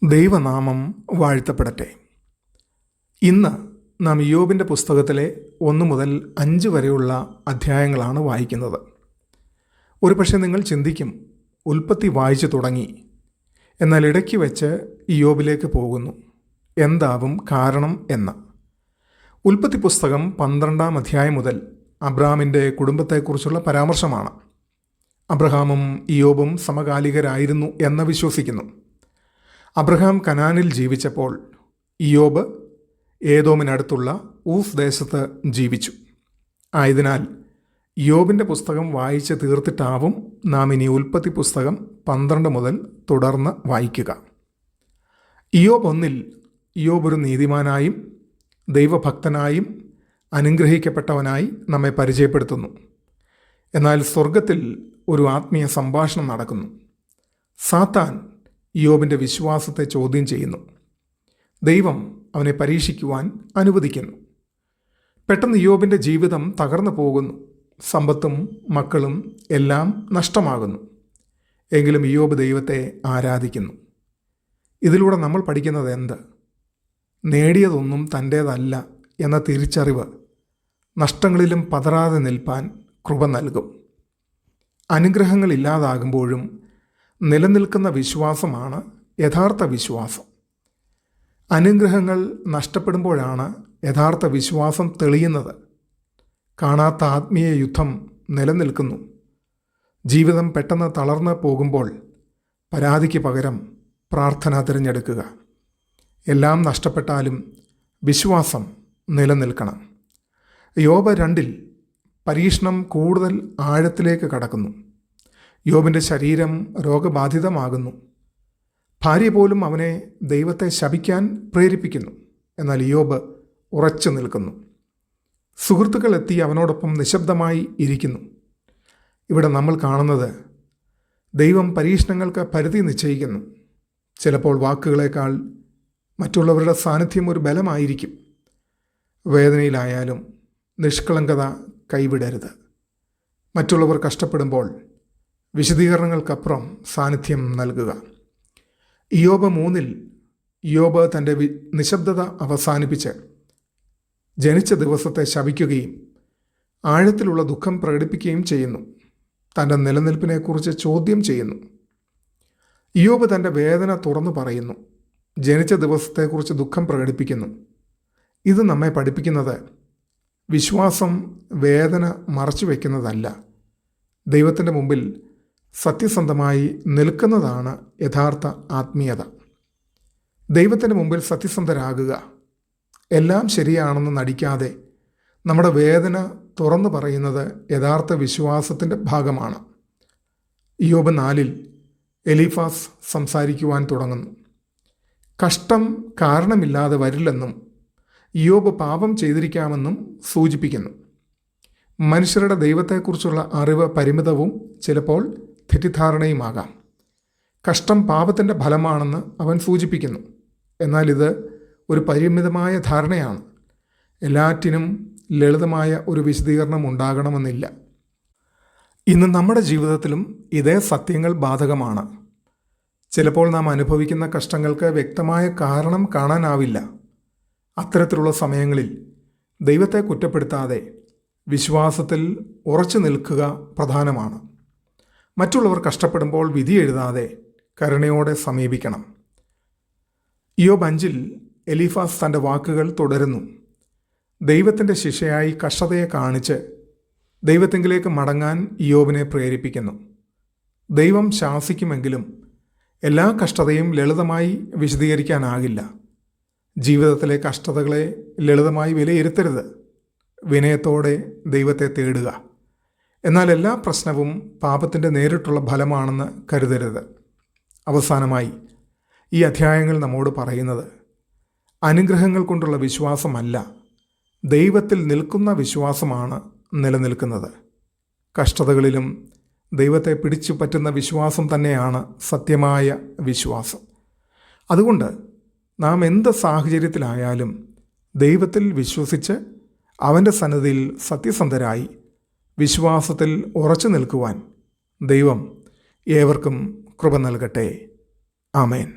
ദൈവനാമം വാഴ്ത്തപ്പെടട്ടെ. ഇന്ന് നാം ഇയ്യോബിൻ്റെ പുസ്തകത്തിലെ 1 മുതൽ 5 വരെയുള്ള അധ്യായങ്ങളാണ് വായിക്കുന്നത്. ഒരു പക്ഷേ നിങ്ങൾ ചിന്തിക്കും, ഉൽപ്പത്തി വായിച്ചു തുടങ്ങി, എന്നാൽ ഇടയ്ക്ക് വെച്ച് ഇയ്യോബിലേക്ക് പോകുന്നു, എന്താവും കാരണം എന്ന്. ഉൽപ്പത്തി പുസ്തകം 12-ാം അധ്യായം മുതൽ അബ്രാമിൻ്റെ കുടുംബത്തെക്കുറിച്ചുള്ള പരാമർശമാണ്. അബ്രഹാമും ഇയ്യോബും സമകാലികരായിരുന്നു എന്ന് വിശ്വസിക്കുന്നു. അബ്രഹാം കനാനിൽ ജീവിച്ചപ്പോൾ ഇയ്യോബ് ഏദോമിനടുത്തുള്ള ഊഫ് ദേശത്ത് ജീവിച്ചു. ആയതിനാൽ ഇയ്യോബിൻ്റെ പുസ്തകം വായിച്ച് തീർത്തിട്ടാവും നാം ഇനി ഉൽപ്പത്തി പുസ്തകം 12 മുതൽ തുടർന്ന് വായിക്കുക. ഇയ്യോബ് 1-ൽ ഇയ്യോബ് ഒരു നീതിമാനായും ദൈവഭക്തനായും അനുഗ്രഹിക്കപ്പെട്ടവനായി നമ്മെ പരിചയപ്പെടുത്തുന്നു. എന്നാൽ സ്വർഗത്തിൽ ഒരു ആത്മീയ സംഭാഷണം നടക്കുന്നു. സാത്താൻ ഇയ്യോബിൻ്റെ വിശ്വാസത്തെ ചോദ്യം ചെയ്യുന്നു. ദൈവം അവനെ പരീക്ഷിക്കുവാൻ അനുവദിക്കുന്നു. പെട്ടെന്ന് ഇയ്യോബിൻ്റെ ജീവിതം തകർന്നു പോകുന്നു. സമ്പത്തും മക്കളും എല്ലാം നഷ്ടമാകുന്നു. എങ്കിലും ഇയ്യോബ് ദൈവത്തെ ആരാധിക്കുന്നു. ഇതിലൂടെ നമ്മൾ പഠിക്കുന്നത് എന്ത്? നേടിയതൊന്നും തൻ്റേതല്ല എന്ന തിരിച്ചറിവ് നഷ്ടങ്ങളിലും പതറാതെ നിൽപ്പാൻ കൃപ നൽകും. അനുഗ്രഹങ്ങൾ ഇല്ലാതാകുമ്പോഴും നിലനിൽക്കുന്ന വിശ്വാസമാണ് യഥാർത്ഥ വിശ്വാസം. അനുഗ്രഹങ്ങൾ നഷ്ടപ്പെടുമ്പോഴാണ് യഥാർത്ഥ വിശ്വാസം തെളിയുന്നത്. കാണാത്ത ആത്മീയ യുദ്ധം നിലനിൽക്കുന്നു. ജീവിതം പെട്ടെന്ന് തളർന്ന് പോകുമ്പോൾ പരാതിക്ക് പകരം പ്രാർത്ഥന തിരഞ്ഞെടുക്കുക. എല്ലാം നഷ്ടപ്പെട്ടാലും വിശ്വാസം നിലനിൽക്കണം. യോബ് 2-ൽ പരീക്ഷണം കൂടുതൽ ആഴത്തിലേക്ക് കടക്കുന്നു. യോബിൻ്റെ ശരീരം രോഗബാധിതമാകുന്നു. ഭാര്യ പോലും അവനെ ദൈവത്തെ ശപിക്കാൻ പ്രേരിപ്പിക്കുന്നു. എന്നാൽ ഇയ്യോബ് ഉറച്ചു നിൽക്കുന്നു. സുഹൃത്തുക്കൾ എത്തി അവനോടൊപ്പം നിശബ്ദമായി ഇരിക്കുന്നു. ഇവിടെ നമ്മൾ കാണുന്നത് ദൈവം പരീക്ഷണങ്ങൾക്ക് പരിധി നിശ്ചയിക്കുന്നു. ചിലപ്പോൾ വാക്കുകളേക്കാൾ മറ്റുള്ളവരുടെ സാന്നിധ്യം ഒരു ബലമായിരിക്കും. വേദനയിലായാലും നിഷ്കളങ്കത കൈവിടരുത്. മറ്റുള്ളവർ കഷ്ടപ്പെടുമ്പോൾ വിശദീകരണങ്ങൾക്കപ്പുറം സാന്നിധ്യം നൽകുക. ഇയ്യോബ് 3-ൽ ഇയ്യോബ് തൻ്റെ നിശബ്ദത അവസാനിപ്പിച്ച് ജനിച്ച ദിവസത്തെ ശപിക്കുകയും ആഴത്തിലുള്ള ദുഃഖം പ്രകടിപ്പിക്കുകയും ചെയ്യുന്നു. തൻ്റെ നിലനിൽപ്പിനെക്കുറിച്ച് ചോദ്യം ചെയ്യുന്നു. ഇയ്യോബ് തൻ്റെ വേദന തുറന്നു പറയുന്നു. ജനിച്ച ദിവസത്തെക്കുറിച്ച് ദുഃഖം പ്രകടിപ്പിക്കുന്നു. ഇത് നമ്മെ പഠിപ്പിക്കുന്നത് വിശ്വാസം വേദന മറച്ചു വയ്ക്കുന്നതല്ല. ദൈവത്തിൻ്റെ മുമ്പിൽ സത്യസന്ധമായി നിൽക്കുന്നതാണ് യഥാർത്ഥ ആത്മീയത. ദൈവത്തിൻ്റെ മുമ്പിൽ സത്യസന്ധരാകുക. എല്ലാം ശരിയാണെന്ന് നടിക്കാതെ നമ്മുടെ വേദന തുറന്നു പറയുന്നത് യഥാർത്ഥ വിശ്വാസത്തിൻ്റെ ഭാഗമാണ്. ഇയ്യോബ് 4-ൽ എലീഫാസ് സംസാരിക്കുവാൻ തുടങ്ങുന്നു. കഷ്ടം കാരണമില്ലാതെ വരില്ലെന്നും ഇയ്യോബ് പാപം ചെയ്തിരിക്കാമെന്നും സൂചിപ്പിക്കുന്നു. മനുഷ്യരുടെ ദൈവത്തെക്കുറിച്ചുള്ള അറിവ് പരിമിതവും ചിലപ്പോൾ തെറ്റിദ്ധാരണയുമാകാം. കഷ്ടം പാപത്തിൻ്റെ ഫലമാണെന്ന് അവൻ സൂചിപ്പിക്കുന്നു. എന്നാൽ ഇത് ഒരു പരിമിതമായ ധാരണയാണ്. എല്ലാറ്റിനും ലളിതമായ ഒരു വിശദീകരണം ഉണ്ടാകണമെന്നില്ല. ഇന്ന് നമ്മുടെ ജീവിതത്തിലും ഇതേ സത്യങ്ങൾ ബാധകമാണ്. ചിലപ്പോൾ നാം അനുഭവിക്കുന്ന കഷ്ടങ്ങൾക്ക് വ്യക്തമായ കാരണം കാണാനാവില്ല. അത്തരത്തിലുള്ള സമയങ്ങളിൽ ദൈവത്തെ കുറ്റപ്പെടുത്താതെ വിശ്വാസത്തിൽ ഉറച്ചു നിൽക്കുക പ്രധാനമാണ്. മറ്റുള്ളവർ കഷ്ടപ്പെടുമ്പോൾ വിധി എഴുതാതെ കരുണയോടെ സമീപിക്കണം. ഇയ്യോബ് 5-ൽ എലീഫാസ് തൻ്റെ വാക്കുകൾ തുടരുന്നു. ദൈവത്തിൻ്റെ ശിക്ഷയായി കഷ്ടതയെ കാണിച്ച് ദൈവത്തെങ്കിലേക്ക് മടങ്ങാൻ ഇയ്യോബിനെ പ്രേരിപ്പിക്കുന്നു. ദൈവം ശാസിക്കുമെങ്കിലും എല്ലാ കഷ്ടതയും ലളിതമായി വിശദീകരിക്കാനാകില്ല. ജീവിതത്തിലെ കഷ്ടതകളെ ലളിതമായി വിലയിരുത്തരുത്. വിനയത്തോടെ ദൈവത്തെ തേടുക. എന്നാൽ എല്ലാ പ്രശ്നവും പാപത്തിൻ്റെ നേരിട്ടുള്ള ഫലമാണെന്ന് കരുതരുത്. അവസാനമായി ഈ അധ്യായങ്ങൾ നമ്മോട് പറയുന്നത് അനുഗ്രഹങ്ങൾ കൊണ്ടുള്ള വിശ്വാസമല്ല, ദൈവത്തിൽ നിൽക്കുന്ന വിശ്വാസമാണ് നിലനിൽക്കുന്നത്. കഷ്ടതകളിലും ദൈവത്തെ പിടിച്ചു പറ്റുന്ന വിശ്വാസം തന്നെയാണ് സത്യമായ വിശ്വാസം. അതുകൊണ്ട് നാം എന്ത് സാഹചര്യത്തിലായാലും ദൈവത്തിൽ വിശ്വസിച്ച് അവൻ്റെ സന്നിധിയിൽ സത്യസന്ധരായി വിശ്വാസത്തിൽ ഉറച്ചു നിൽക്കുവാൻ ദൈവം ഏവർക്കും കൃപ നൽകട്ടെ. ആമേൻ.